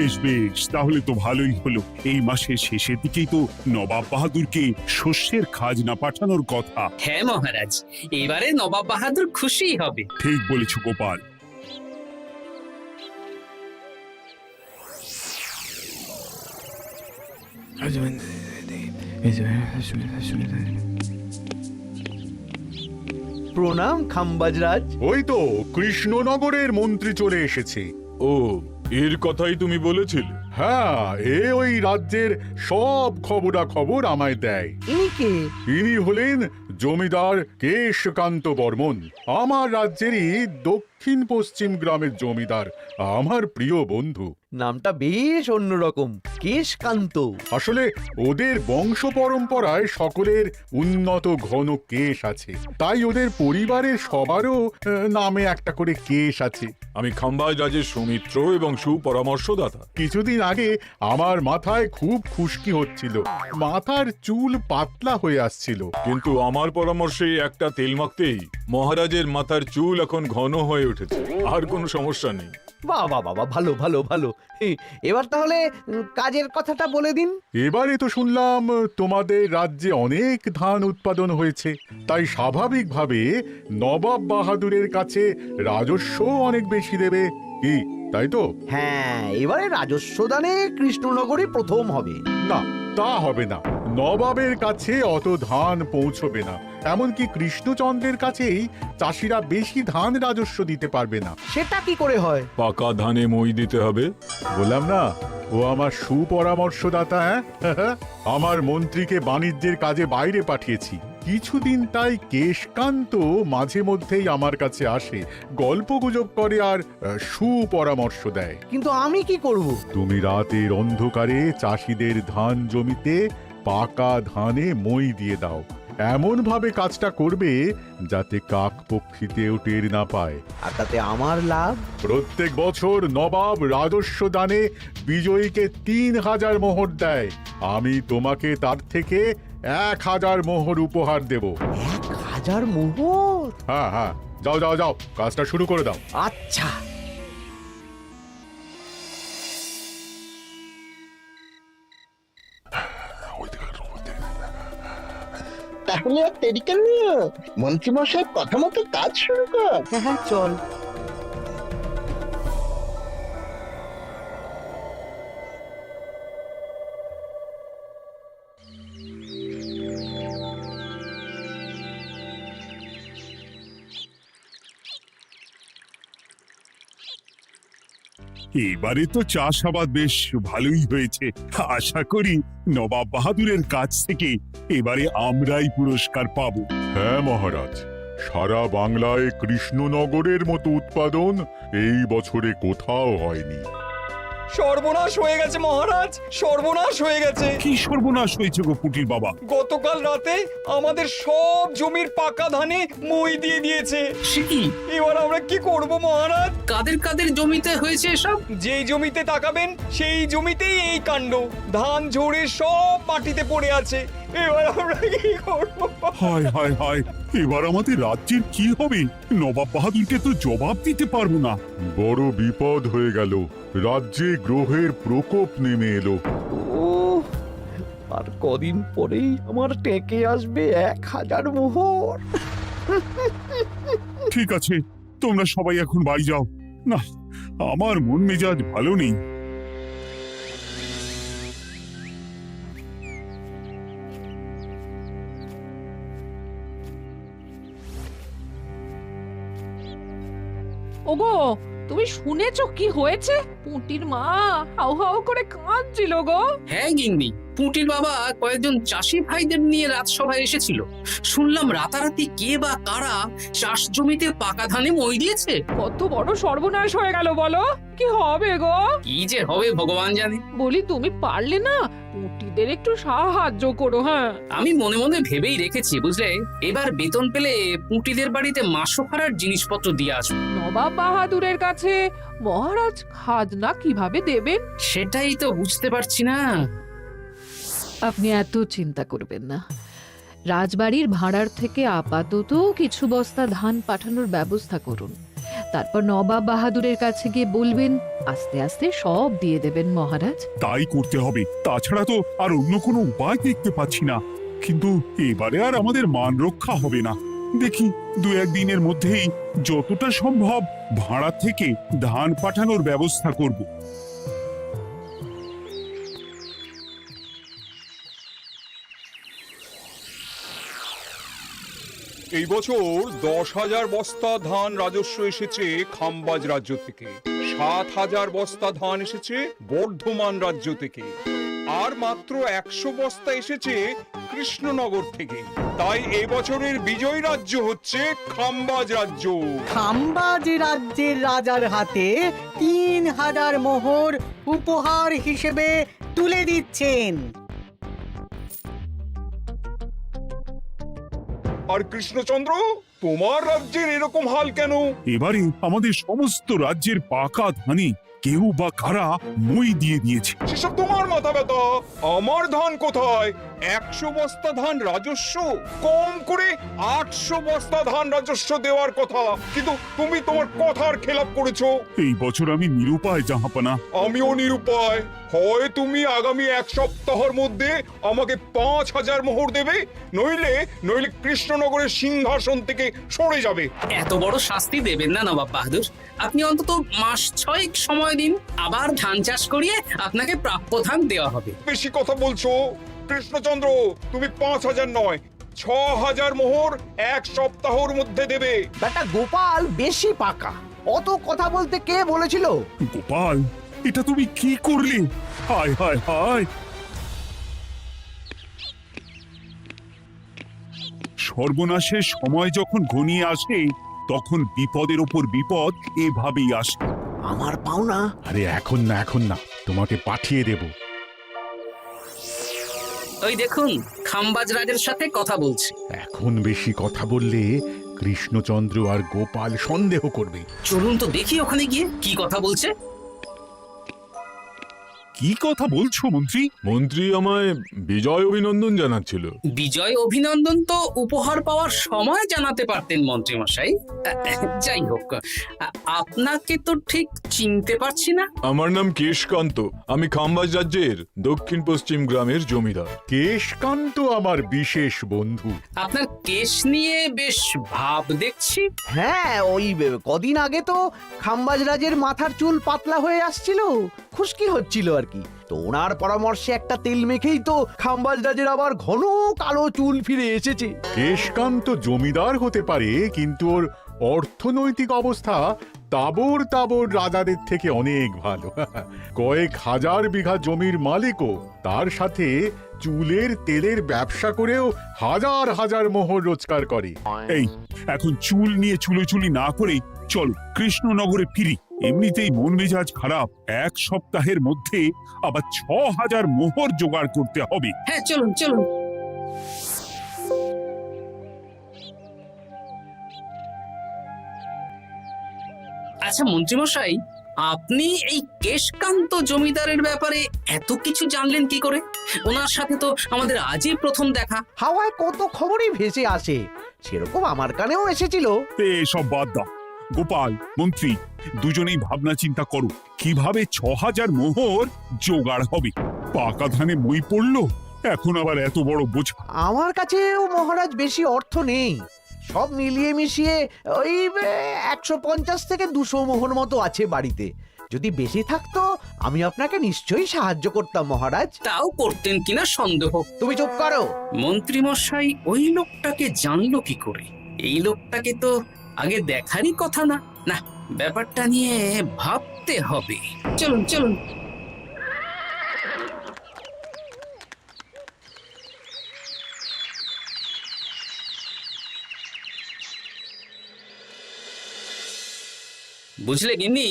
বেশ বেশ, তাহলে তো ভালোই হলো। এই মাসের শেষের দিকেই তো নবাব বাহাদুরকে শস্যের খাজনা পাঠানোর কথা। হ্যাঁ মহারাজ, এবারে নবাব বাহাদুর খুশি হবে। ঠিক বলেছ গোপাল। প্রণাম খাম্বাজরাজ। ওই তো কৃষ্ণনগরের মন্ত্রী চলে এসেছে। ও, এর কথাই তুমি বলেছিলে? হ্যাঁ, ওই রাজ্যের সব খবরাখবর আমায় দেয়। ইনি কে? ইনি হলেন জমিদার কেশকান্ত বর্মন, আমার রাজ্যেরই দক্ষিণ পশ্চিম গ্রামের জমিদার, আমার প্রিয় বন্ধু। নামটা বেশ অন্যরকম, কেশকান্ত। আসলে ওদের বংশ পরম্পরায় সকলের উন্নত ঘন কেশ আছে, তাই ওদের পরিবারের সবারও নামে একটা করে কেশ আছে। আমি খাম্বাজ রাজের সৌমিত্র এবং সুপরামর্শদাতা। কিছুদিন আগে আমার মাথায় খুব খুশকি হচ্ছিল, মাথার চুল পাতলা হয়ে আসছিল। কিন্তু আমার পরামর্শে একটা তেল মাখতেই মহারাজের মাথার চুল এখন ঘন হয়ে উঠেছে, আর কোনো সমস্যা নেই। বাবা বাবা, ভালো ভালো ভালো। এবার তাহলে কাজের কথাটা বলে দিন। এবারে তো শুনলাম তোমাদের রাজ্যে অনেক ধান উৎপাদন হয়েছে, তাই স্বাভাবিকভাবে নবাব বাহাদুরের কাছে রাজস্ব অনেক বেশি দেবে, কি তাই তো? হ্যাঁ, এবারে রাজস্ব দানে কৃষ্ণনগরই প্রথম হবে। না, তা হবে না। নবাবের কাছে অত ধান পৌঁছবে না, এমনকি কৃষ্ণচন্দ্রের কাছেই চাষিরা বেশি ধান রাজস্ব দিতে পারবে না। সেটা কি করে হয়? পাকা ধানে মই দিতে হবে। বললাম না, ও আমার সুপরামর্শদাতা। হ্যাঁ, আমার মন্ত্রীকে বাণিজ্যের কাজে বাইরে পাঠিয়েছি কিছুদিন, তাই কেশকান্ত মাঝে মধ্যেই আমার কাছে আসে, গল্পগুজব করে আর সুপরামর্শ দেয়। কিন্তু আমি কি করব? তুমি রাতের অন্ধকারে চাষিদের ধান জমিতে পাকা ধানে মই দিয়ে দাও, এমন ভাবে কাজটা করবে যাতে কাকপক্ষীতেও টের না পায়। আর তাতে আমার লাভ? প্রত্যেক বছর নবাব রাজস্ব দানে বিজয়ীকে ৩,০০০ মোহর দেয়, আমি তোমাকে তার থেকে ১,০০০ মোহর উপহার দেব। ১,০০০ মোহর? হ্যাঁ হ্যাঁ, যাও যাও যাও, কাজটা শুরু করে দাও। আচ্ছা। তাহলে আর দেরি কেন, মন্ত্রী মশাইয়ের কথা মতো কাজ শুরু কর। হ্যাঁ হ্যাঁ, চল। এবারে তো চাষাবাদ বেশ ভালোই হয়েছে। আশা করি নবাব বাহাদুরের কাছ থেকে এবারে আমরাই পুরস্কার পাবো। হ্যাঁ মহারাজ, সারা বাংলায় কৃষ্ণনগরের মতো উৎপাদন এই বছরে কোথাও হয়নি। সর্বনাশ হয়ে গেছে মহারাজ, সর্বনাশ হয়ে গেছে। কি সর্বনাশ হয়েছে গো পুটির বাবা? গতকাল রাতে আমাদের সব জমির পাকা ধানে মই দিয়ে দিয়েছে। সে কি? এবার আমরা কি করব মহারাজ? কাদের কাদের জমিতে হয়েছে এসব? যেই জমিতে তাকাবেন সেই জমিতেই এই কাণ্ড, ধান ঝরে সব মাটিতে পড়ে আছে। এবার আমরা কি করব? হায় হায় হায়, এবার আমাদের রাজ্যের কি হবে? নবাব বাহাদুরকে তো জবাব দিতে পারবো না। বড় বিপদ হয়ে গেল, রাজ্যে গ্রহের প্রকোপ নেমে এলো। ও, আর কদিন পরেই আমার টেকে আসবে ১,০০০ মোহর। ঠিক আছে, তোমরা সবাই এখন বাড়ি যাও। না, আমার মন মেজাজ ভালো নেই। ওগো, তুমি শুনেছো কি হয়েছে? পুঁটির মা হাউ হাউ করে কাঁদছিল গো। হ্যাঁ গিন্নি, পুঁটির বাবা কয়েকজন চাষি ভাইদের নিয়ে রাজসভায় এসেছিল। শুনলাম রাতারাতি কে বা কারা চাষ জমিতে পাকা ধানে মই দিয়েছে। কত বড় সর্বনাশ হয়ে গেল বলো। কি হবে গো? কি যে হবে ভগবান জানে। বলি, তুমি পারলে না পুঁটিদের একটু সাহায্য করো। হ্যাঁ, আমি মনে মনে ভেবেই রেখেছি বুঝলে, এবার বেতন পেলে পুঁটিদের বাড়িতে মাসোহারার জিনিসপত্র দিয়ে আসবো। নবাব বাহাদুরের কাছে মহারাজ খাজনা কিভাবে দেবেন? সেটাই তো বুঝতে পারছি না। আপনি এত চিন্তা করবেন না। রাজবাড়ির ভাড়ার থেকে আপাতত কিছু বস্তা ধান পাঠানোর ব্যবস্থা করুন, তারপর নবাব বাহাদুরের কাছে গিয়ে বলবেন, আস্তে আস্তে সব দিয়ে দেবেন মহারাজ। তাই করতে হবে, তাছাড়া তো আর অন্য কোনো উপায় দেখতে পাচ্ছি না। কিন্তু এবারে আর আমাদের মান রক্ষা হবে না। দেখি 2-1 দিনের মধ্যেই যতটা সম্ভব ভাড়া থেকে ধান পাঠানোর ব্যবস্থা করব। এই বছর 10,000 বস্তা ধান রাজস্ব এসেছে খাম্বাজ রাজ্য থেকে, 7,000 বস্তা ধান এসেছে বর্ধমান রাজ্য থেকে, আর মাত্র 100 বস্তা এসেছে কৃষ্ণনগর থেকে। তাই এই বছরের বিজয়ী রাজ্য হচ্ছে খাম্বাজ রাজ্য। খাম্বাজ রাজ্যের রাজার হাতে 3,000 মোহর উপহার হিসেবে তুলে দিচ্ছেন। আর কৃষ্ণচন্দ্র, তোমার রাজ্যের এরকম হাল কেন? এবারে আমাদের সমস্ত রাজ্যের পাকা ধানে কেউ বা কারা মই দিয়ে দিয়েছে। সেসব তোমার মাথা ব্যথা। আমার ধান কোথায়? 100 বস্তা ধান রাজস্ব, কম করে 800 বস্তা ধান রাজস্ব দেওয়ার কথা, কিন্তু তুমি তোমার কথার খেলাপ করেছো। এই বছর আমি নিরুপায় জাহাপানা। আমিও নিরুপায়। হয় তুমি আগামী 1 সপ্তাহের মধ্যে আমাকে 5,000 মোহর দেবে, নইলে নইলে কৃষ্ণনগরের সিংহাসন থেকে সরে যাবে। এত বড় শাস্তি দেবেন না নবাব বাহাদুর। আপনি অন্তত মাস 6 সময় দিন, আবার ধান চাষ করিয়ে আপনাকে প্রাপ্য ধান দেওয়া হবে। বেশি কথা বলছো কৃষ্ণচন্দ্র। তুমি 5,000 নয়, 6,000 মোহর 1 সপ্তাহের মধ্যে দেবে। বেটা গোপাল বেশি পাকা, অত কথা বলতে কে বলেছিল? গোপাল, এটা তুমি কি করলে? হায় হায় হায়! সর্বনাশের সময় যখন ঘনিয়ে আসে, তখন বিপদের ওপর বিপদ এভাবেই আসে। আমার পাওনা। আরে এখন না, তোমাকে পাঠিয়ে দেব। ওই দেখুন, খাম্বাজ রাজের সাথে কথা বলছে। এখন বেশি কথা বললে কৃষ্ণচন্দ্র আর গোপাল সন্দেহ করবে। চলুন তো দেখি ওখানে গিয়ে কি কথা বলছে। কি কথা বলছো মন্ত্রী? মন্ত্রী আমায় বিজয় অভিনন্দন জানাচ্ছিল। বিজয় অভিনন্দন তো উপহার পাওয়ার সময় জানাতে পারতেন মন্ত্রী মশাই। যাই হোক, আপনাকে তো ঠিক চিনতে পারছি না। আমার নাম কেশকান্ত, আমি খাম্বাজ রাজ্যের দক্ষিণ পশ্চিম গ্রামের জমিদার। কেশকান্ত আমার বিশেষ বন্ধু। আপনার কেশ নিয়ে বেশ ভাব দেখছি। হ্যাঁ, ওই কদিন আগে তো খাম্বাজ রাজের মাথার চুল পাতলা হয়ে আসছিল, খুশকি হচ্ছিল আর কি। তো ওনার পরামর্শে একটা তেল মেখেই তো খাম্বাজ রাজের আবার ঘন কালো চুল ফিরে এসেছে। কেশকান্ত জমিদার হতে পারে, কিন্তু ওর অর্থনৈতিক অবস্থা তাবর তাবর রাজাদের থেকে অনেক ভালো। কয়েক হাজার বিঘা জমির মালিকও, তার সাথে চুলের তেলের ব্যবসা করেও হাজার হাজার মোহর রোজগার করে। এই, এখন চুল নিয়ে চুলোচুলি না করে চলো কৃষ্ণনগরে ফিরি। এমনিতেই মন মেজাজ খারাপ, 1 সপ্তাহের মধ্যে আবার 6,000 মোহর জোগাড় করতে হবে। হ্যাঁ, চলুন চলুন। আচ্ছা মন্ত্রীমশাই, আপনি এই কেশকান্ত জমিদারের ব্যাপারে এত কিছু জানলেন কি করে? ওনার সাথে তো আমাদের আজই প্রথম দেখা। হাওয়ায় কত খবরই ভেসে আসে, সেরকম আমার কানেও এসেছিল। এসব বাদ দাও। গোপাল, মন্ত্রী, দুজনেই ভাবনা চিন্তা করো কিভাবে 6,000 মোহর জোগাড় হবে। পাকা ধানে মই পড়লো, এখন আবার এত বড় বোঝা। আমার কাছেও মহারাজ বেশি অর্থ নেই, সব মিলিয়ে মিশিয়ে ওই 150 থেকে 200 মোহর মতো আছে বাড়িতে। যদি বেশি থাকতো আমি আপনাকে নিশ্চয়ই সাহায্য করতাম মহারাজ। তাও করতেন কিনা সন্দেহ। তুমি চুপ করো। মন্ত্রীমশাই ওই লোকটাকে জানলো কি করে? এই লোকটাকে তো আগে দেখারই কথা না। না, ব্যাপারটা নিয়ে ভাবতে হবে। চলুন চলুন। বুঝলে গিন্নি,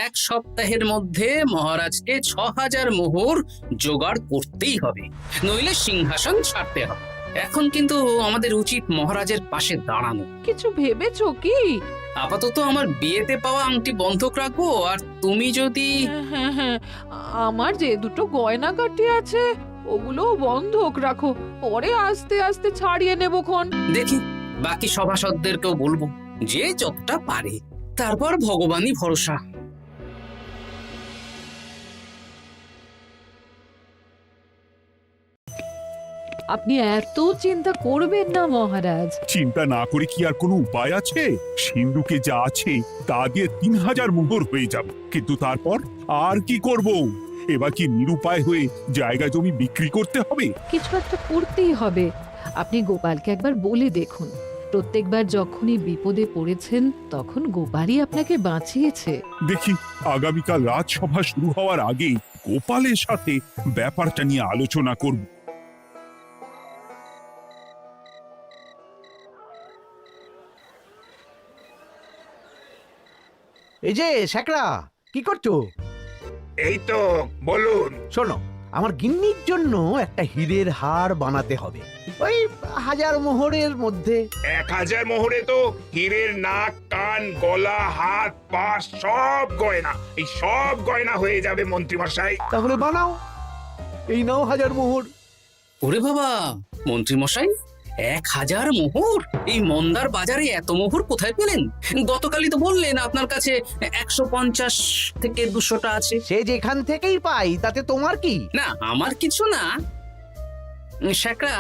1 সপ্তাহের মধ্যে মহারাজকে 6,000 মোহর জোগাড় করতেই হবে, নইলে সিংহাসন ছাড়তে হবে। এখন কিন্তু আমাদের উচিত মহারাজের পাশে দাঁড়ানো। কিছু ভেবেছো কি? আপাতত আমার বিয়েতে পাওয়া আংটি বন্ধক রাখবো, আর তুমি যদি... হ্যাঁ হ্যাঁ, আমার যে দুটো গয়নাগাটি আছে ওগুলো বন্ধক রাখো, পরে আস্তে আস্তে ছাড়িয়ে নেবো খন। দেখি, বাকি সভাসদদেরকেও বলবো, যে যতটা পারে। তারপর ভগবানই ভরসা। আপনি এত চিন্তা করবেন না মহারাজ। চিন্তা না করে কি আর কোনো উপায় আছে? সিন্ধুকে যা আছে তা দিয়ে 3000 মোহর হয়ে যাবে, কিন্তু তারপর আর কি করব? এবার কি নিরুপায় হয়ে জায়গা জমি বিক্রি করতে হবে? কিছু একটা করতেই হবে। আপনি গোপালকে একবার বলে দেখুন, প্রত্যেকবার যখনই বিপদে পড়েছেন তখন গোপালই আপনাকে বাঁচিয়েছে। দেখি আগামীকাল রাজসভা শুরু হওয়ার আগে গোপালের সাথে ব্যাপারটা নিয়ে আলোচনা করব। এই যে শ্যাকরা, কি করছো? এই তো বলুন। শোনো, আমার গিন্নির জন্য একটা হীরের হার বানাতে হবে, ওই 1000 মোহরের মধ্যে। 1000 মোহরে তো হীরের নাক, কান, গলা, হাত, পা সব গয়না, এই সব গয়না হয়ে যাবে মন্ত্রী মশাই। তাহলে বানাও, এই নাও 1000 মোহর। ওরে বাবা, মন্ত্রী মশাই 1000 মোহর! এই মন্দার বাজারে এত মোহর কোথায় পেলেন? গতকালই তো বললেন আপনার কাছে 150 থেকে 200টা আছে। সে যেখান থেকেই পাই তাতে তোমার কি? না, আমার কিছু না। শ্যাকরা,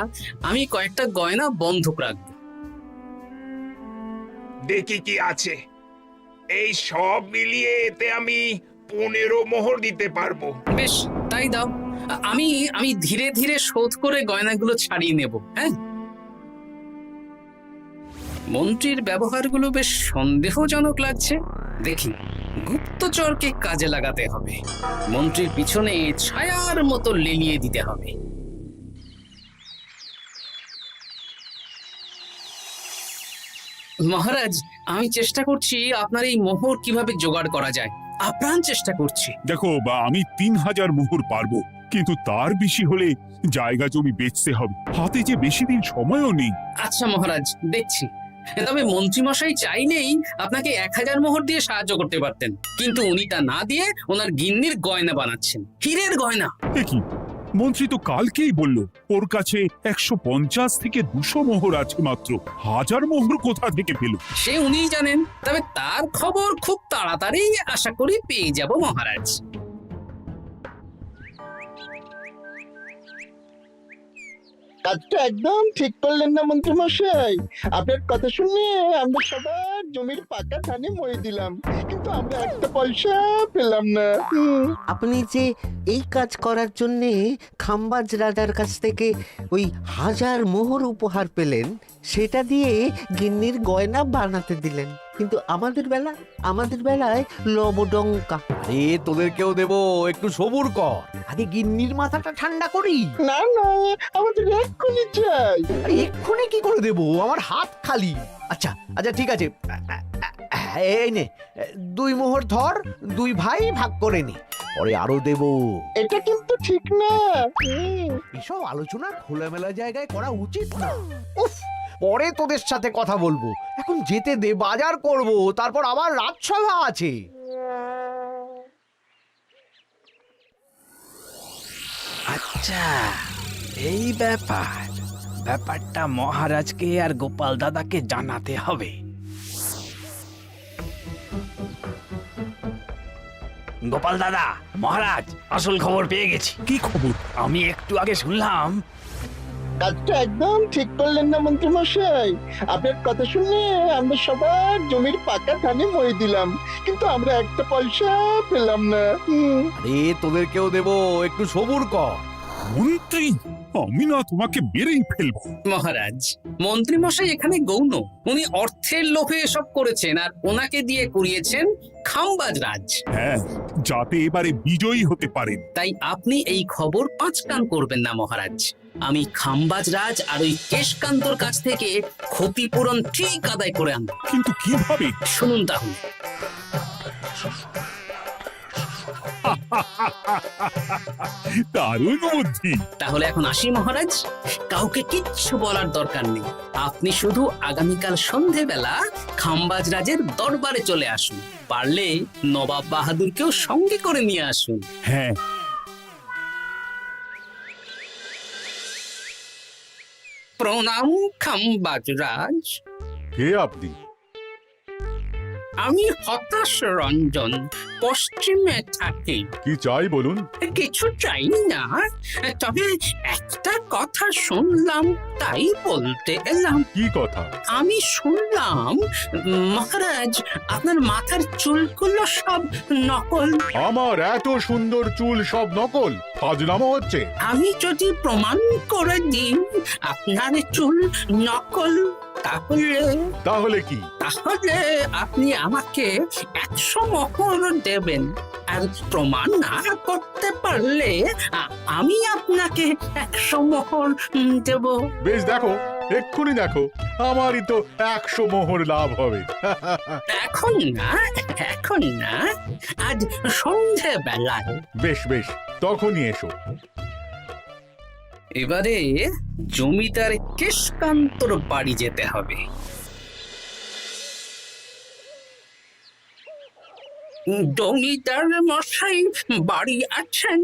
আমি কয়েকটা গয়না বন্ধক রাখবো। দেখি কি আছে। এই সব মিলিয়ে এতে আমি 15 মোহর দিতে পারবো। বেশ, তাই দাও। আমি আমি ধীরে ধীরে শোধ করে গয়নাগুলো ছাড়িয়ে নেব। হ্যাঁ, মন্ত্রীর ব্যবহারগুলো বেশ সন্দেহজনক লাগছে। দেখি, গুপ্তচরকে কাজে লাগাতে হবে। মন্ত্রীর পিছনে ছায়ার মতো লেলিয়ে দিতে হবে। মহারাজ, আমি চেষ্টা করছি আপনার এই মোহর কিভাবে জোগাড় করা যায়, আপ্রাণ চেষ্টা করছি। দেখো বা আমি 3000 মোহর পারবো, কিন্তু তার বেশি হলে জায়গা জমি বেচতে হবে, হাতে যে বেশি দিন সময়ও নেই। আচ্ছা মহারাজ, দেখছি। তবে মন্ত্রীমশাই চাইলেই আপনাকে 1000 মোহর দিয়ে সাহায্য করতে পারতেন, কিন্তু উনি তা না দিয়ে ওনার গিন্নির গয়না বানাচ্ছেন, হীরের গয়না। কি মন্ত্রী তো কালকেই বলল ওর কাছে 150 থেকে 200 মোহর আছে মাত্র, 1000 মোহর কোথা থেকে পেল? সে উনিই জানেন। তবে তার খবর খুব তাড়াতাড়ি আশা করি পেয়ে যাব মহারাজ। কাজটা একদম ঠিক করলেন না মন্ত্রী মশাই। আপনার কথা শুনে আমরা সবার জমির পাকা ধানে মই দিলাম, কিন্তু আমরা একটা পয়সা পেলাম না। আপনি যে এই কাজ করার জন্যে খাম্বাজ রাজার কাছ থেকে ওই 1000 মোহর উপহার পেলেন, সেটা দিয়ে গিন্নির গয়না বানাতে দিলেন, কিন্তু আমাদের বেলায় লবডঙ্কা। আরে তোদেরকেও দেবো, একটু সবুর কর, আগে গিন্নির মাথাটা ঠান্ডা করি। না না, আমাদের এক্ষুনি চাই। আরে এক্ষুনি কি করে দেবো, আমার হাত খালি। আচ্ছা আচ্ছা, ঠিক আছে, এই নে 2 মোহর ধর, 2 ভাই ভাগ করে নে, পরে আরো দেবো। এটা কিন্তু ঠিক না। এসব আলোচনা খোলামেলা জায়গায় করা উচিত না। উফ, পরে তোদের সাথে কথা বলবো, এখন যেতে দে, বাজার করব, তারপর আবার রাজসভা আছে। আচ্ছা, এই ব্যাপারটা মহারাজকে আর গোপাল দাদাকে জানাতে হবে। গোপাল দাদা, মহারাজ আসল খবর পেয়ে গেছি। কি খবর? আমি একটু আগে শুনলাম। কাজটা একদম ঠিক করলেন না মন্ত্রী মশাই। আপনার কথা শুনে আমরা সবার জমির পাকা ধানে মই দিলাম, কিন্তু আমরা একটা পয়সা পেলাম না। আরে তোদেরকেও দেবো, একটু সবুর কর। মন্ত্রী, আমি না তোমাকে মেরেই ফেলবো। মহারাজ, মন্ত্রী মশাই এখানে গৌণ। উনি অর্থের লোভে এসব করেছেন, আর ওনাকে দিয়ে করিয়েছেন খাম্বাজ রাজ। হ্যাঁ, যাতে এবারে বিজয়ী হতে পারেন। তাই আপনি এই খবর 5 কান করবেন না মহারাজ। আমি খাম্বাজ রাজ আর ওই কেশকান্তর কাছ থেকে ক্ষতিপূরণ ঠিক আদায় করে আনব। কিন্তু কিভাবে? শুনুন তাহলে। দারুণ বুদ্ধি। তাহলে এখন আসি মহারাজ, কাউকে কিচ্ছু বলার দরকার নেই। আপনি শুধু আগামীকাল সন্ধেবেলা খাম্বাজ রাজের দরবারে চলে আসুন, পারলে নবাব বাহাদুরকেও সঙ্গে করে নিয়ে আসুন। হ্যাঁ, প্রণাম খাম্বাজ রাজ। কে আপনি? আমি হতাশ রঞ্জন, পশ্চিমে থাকি। কি চাই বলুন? কিছু চাই না, তবে একটা কথা শুনলাম তাই বলতে এলাম। কি কথা? আমি শুনলাম মহারাজ আপনার মাথার চুলগুলো সব নকল। আমার এত সুন্দর চুল সব নকল? ফাজলামো হচ্ছে। আমি যদি প্রমাণ করে দিই আপনার চুল নকল, তাহলে কি? তাহলে আপনি আমাকে 100 মোহর দেবেন, আর প্রমাণ না করতে পারলে আমি আপনাকে 100 মোহর দেব। বেশ, দেখো, এক্ষুনি দেখো, আমারই তো 100 মোহর লাভ হবে। এখন না, এখন না, আজ সন্ধে বেলায়। বেশ বেশ, তখনই এসো। এবারে জমিদার কেশকান্তর বাড়ি যেতে হবে। জমিদার মশাই বাড়ি আছেন?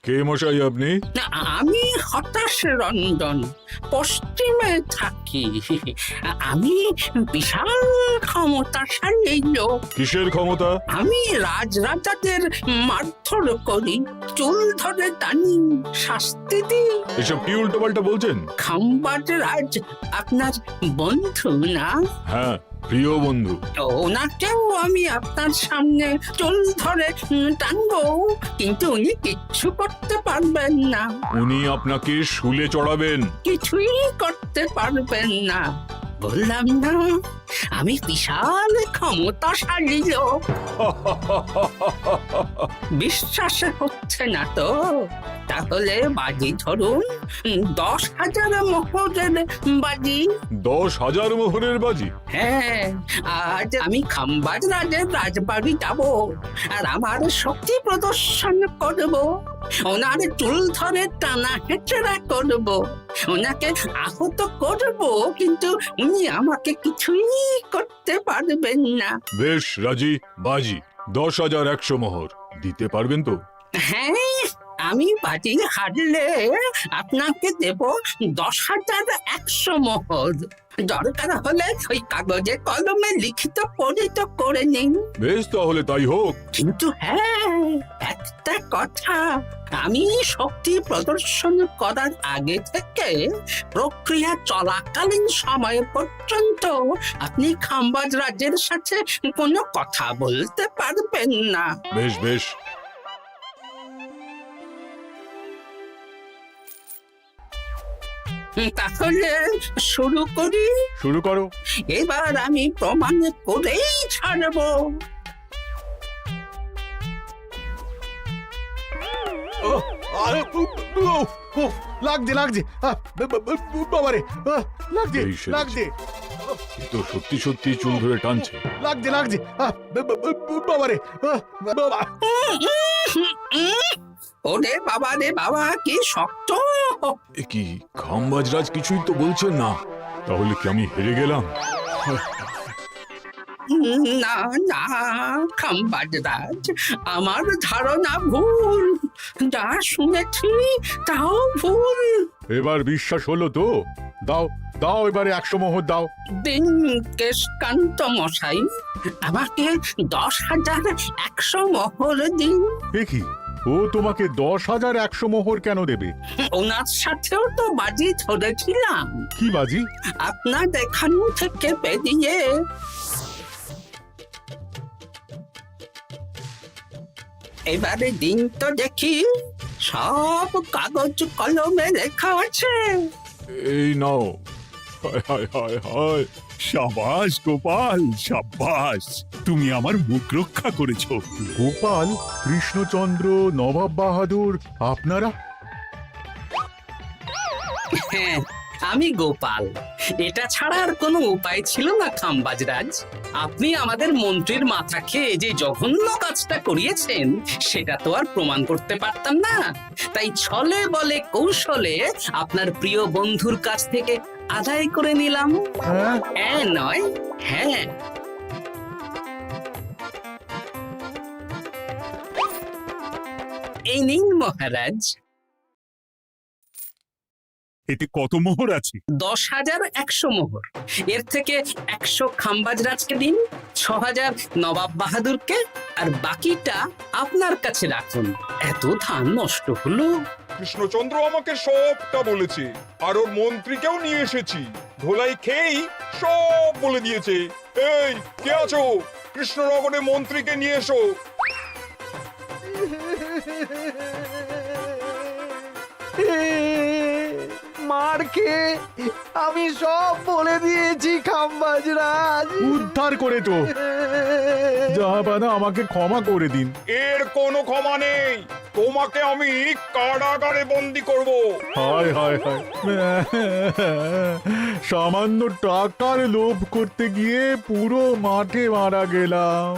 কে মশাই আপনি? না, আমি হতাশ রঞ্জন, পশ্চিমে থাকি। আমি বিশাল ক্ষমতাশালী লোক। কিসের ক্ষমতা? আমি রাজরাজাদের মারধর করি, চুল ধরে টানি, শাস্তি দিই। এসব কি উল্টো পাল্টা বলছেন? খাম্বাজ রাজ আপনার বন্ধু না? হ্যাঁ, প্রিয় বন্ধু। ওনাকেও আমি আপনার সামনে চুল ধরে টানবো, কিন্তু উনি কিচ্ছু করতে পারবেন না। উনি আপনাকে শুলে চড়াবেন। কিছুই করতে পারবেন না, বললাম না আমি বিশাল ক্ষমতাশালী লোক। বিশ্বাস হচ্ছে না তো? তাহলে বাজি ধরুন, 10,000 মোহরের বাজি। 10,000 মোহরের বাজি? হ্যাঁ, আজ আমি খাম্বাজ রাজের রাজবাড়ি যাব, আর আমার শক্তি প্রদর্শন করব। ওনার চুল ধরে টানা হেঁচড়া করব, ওনাকে আহত করব, কিন্তু উনি আমাকে কিছুই করতে পারবেন না। বেশ, রাজি, বাজি। 10,100 মোহর দিতে পারবেন তো? হ্যাঁ, আমি বাজি হারলে আপনাকে দেব 10,100 মোহর। দরকার হলে ওই কাগজে কলমে লিখিত পরিত করে নিন। বেশ, তাহলে তাই হোক। কিন্তু হ্যাঁ, একটা কথা, আমি শক্তি প্রদর্শন করার আগে থেকে প্রক্রিয়া চলাকালীন সময় পর্যন্ত আপনি খাম্বাজ রাজ্যের সাথে কোনো কথা বলতে পারবেন না। বেশ বেশ। তাহলে শুরু করি। শুরু করো। এবার আমি প্রমাণ করেই ছাড়বো। লাগছে লাগছে, বাবারে, লাগছে এই সেরেছে। লাগছে, এ তো সত্যি সত্যি চুল ধরে টানছে। লাগছে লাগছে, বাবারে, বাবা। ওরে বাবা রে বাবা, কি শক্ত! এ কি, খাম্বাজরাজ কিছুই তো বলছেন না? তাহলে কি আমি হেরে গেলাম? না না খাম্বাজ রাজ, আমার ধারণা ভুল, যা শুনেছি তাও ভুল। এবার বিশ্বাস হলো তো? দাও দাও, এবারে 100 মোহর দাও। দিন কেশকান্ত মশাই, আমাকে 10,100 মোহর দিন। এ কি, ও তোমাকে 10,100 মোহর কেন দেবে? ওনার সাথেও তো বাজি ধরেছিলাম। কি বাজি? আপনার এখান থেকে বেরিয়ে এবারে দিন তো দেখি, সব কাগজ কলমে লেখা আছে। এই নাও। হায় হায় হায় হায়। সাবাস গোপাল, সাবাস, তুমি আমার মুখ রক্ষা করেছো। গোপাল, কৃষ্ণচন্দ্র, নবাব বাহাদুর, আপনারা? হ্যাঁ, আমি গোপাল। এটা ছাড়া আর কোনো উপায় ছিল না খাম্বাজরাজ। আপনি আমাদের মন্ত্রীর মাথা খেয়ে যে জঘন্য কাজটা করিয়েছেন, সেটা তো আর প্রমাণ করতে পারতাম না। তাই ছলে বলে কৌশলে আপনার প্রিয় বন্ধুর কাছ থেকে আদায় করে নিলাম। হ্যাঁ নয়, হ্যাঁ। এই নিন মহারাজ। এতে কত মোহর আছে? 10,100 মোহর। এর থেকে 100 খাম্বাজরাজকে দিন, 6,000 নবাব বাহাদুরকে, আর বাকিটা আপনার কাছে রাখুন। এত ধান নষ্ট হলো। কৃষ্ণচন্দ্র আমাকে সবটা বলেছে, আর ওর মন্ত্রীকেও নিয়ে এসেছি। ধোলাই খেয়েই সব বলে দিয়েছে। এই কে আছো? কৃষ্ণনগরে মন্ত্রীকে নিয়ে এসো। মার খেয়ে আমি সব বলে দিয়েছি খাম্বাজরাজ। উদ্ধার করে তো জাহাপানা, আমাকে ক্ষমা করে দিন। এর কোনো ক্ষমা নেই। তোমাকে আমি কারাগারে বন্দি করব। হায় হায় হায়, সামান্য টাকার লোভ করতে গিয়ে পুরো মাঠে মারা গেলাম।